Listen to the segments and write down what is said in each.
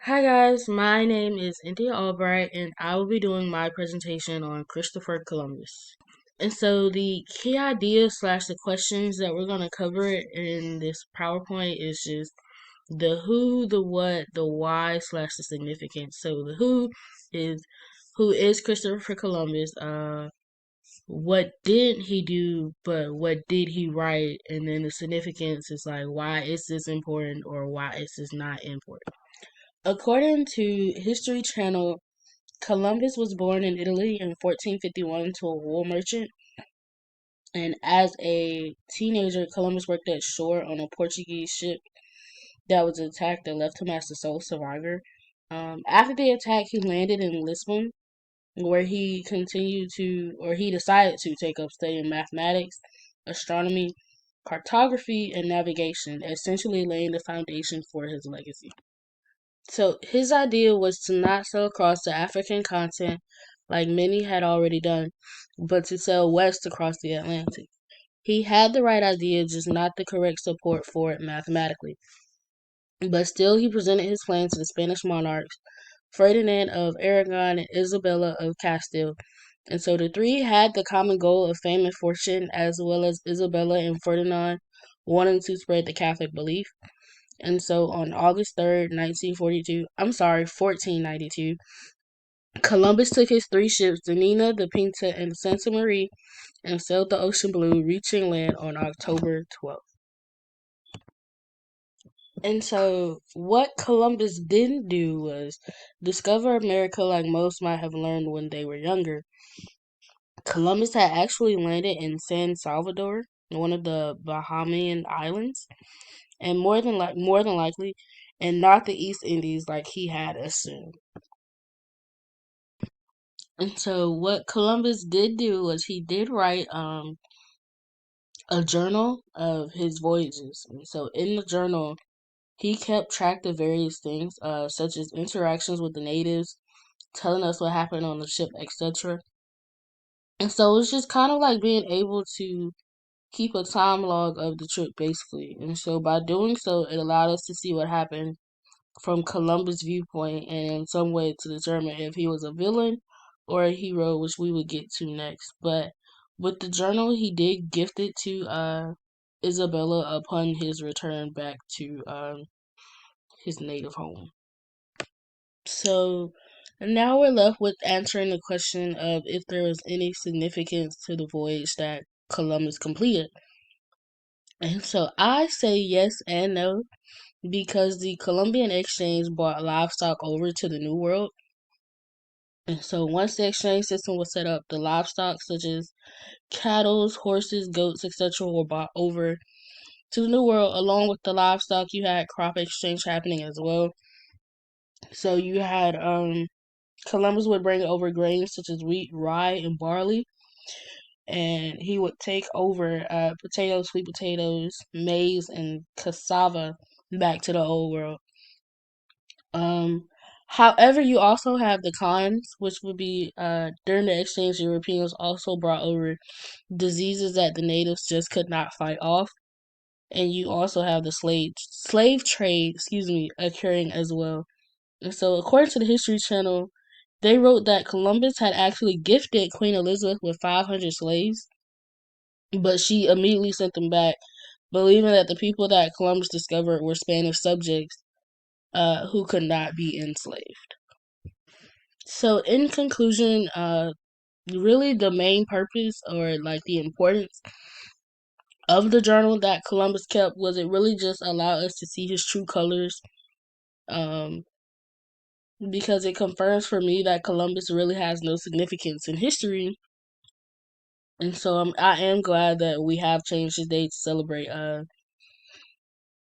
Hi guys, my name is Cynthia Albright and I will be doing my presentation on Christopher Columbus. And so the key idea slash the questions that we're going to cover in this PowerPoint is just the who, the what, the why slash the significance. So the who is Christopher Columbus, what didn't he do, but what did he write, and then the significance is like why is this important or why is this not important. According to History Channel, Columbus was born in Italy in 1451 to a wool merchant, and as a teenager, Columbus worked at shore on a Portuguese ship that was attacked and left him as the sole survivor. After the attack, he landed in Lisbon, where he decided to take up studying mathematics, astronomy, cartography, and navigation, essentially laying the foundation for his legacy. So his idea was to not sail across the African continent like many had already done, but to sail west across the Atlantic. He had the right idea, just not the correct support for it mathematically. But still, he presented his plan to the Spanish monarchs, Ferdinand of Aragon and Isabella of Castile. And so the three had the common goal of fame and fortune, as well as Isabella and Ferdinand wanting to spread the Catholic belief. And so on August 3rd, 1492, Columbus took his three ships, the Nina, the Pinta, and the Santa Maria, and sailed the ocean blue, reaching land on October 12th. And so, what Columbus didn't do was discover America like most might have learned when they were younger. Columbus had actually landed in San Salvador, one of the Bahamian islands, and more than likely, and not the East Indies like he had assumed. And so, what Columbus did do was he did write a journal of his voyages. And so, in the journal, he kept track of various things, such as interactions with the natives, telling us what happened on the ship, etc. And so, it's just kind of like being able to keep a time log of the trip, basically. And so, by doing so, it allowed us to see what happened from Columbus' viewpoint and in some way to determine if he was a villain or a hero, which we would get to next. But with the journal, he did gift it to Isabella upon his return back to his native home. So now we're left with answering the question of if there was any significance to the voyage that Columbus completed. And so I say yes and no, because the Columbian exchange brought livestock over to the New World. And so once the exchange system was set up, the livestock such as cattle, horses, goats, etc. were brought over to the New World. Along with the livestock, you had crop exchange happening as well. So you had Columbus would bring over grains such as wheat, rye, and barley, and he would take over potatoes, sweet potatoes, maize, and cassava back to the old world. Um, However, you also have the cons, which would be during the exchange, Europeans also brought over diseases that the natives just could not fight off, and you also have the slave trade, occurring as well. And so, according to the History Channel, they wrote that Columbus had actually gifted Queen Elizabeth with 500 slaves, but she immediately sent them back, believing that the people that Columbus discovered were Spanish subjects who could not be enslaved. So, in conclusion, really the main purpose or like the importance of the journal that Columbus kept was it really just allowed us to see his true colors, um, because it confirms for me that Columbus really has no significance in history. And so I am glad that we have changed the date to celebrate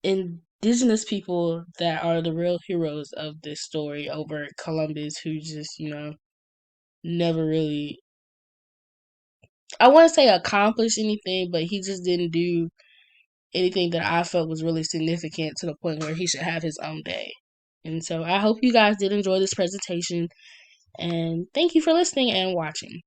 indigenous people that are the real heroes of this story over Columbus, who just, never really, I wouldn't say accomplished anything, but he just didn't do anything that I felt was really significant to the point where he should have his own day. And so I hope you guys did enjoy this presentation, and thank you for listening and watching.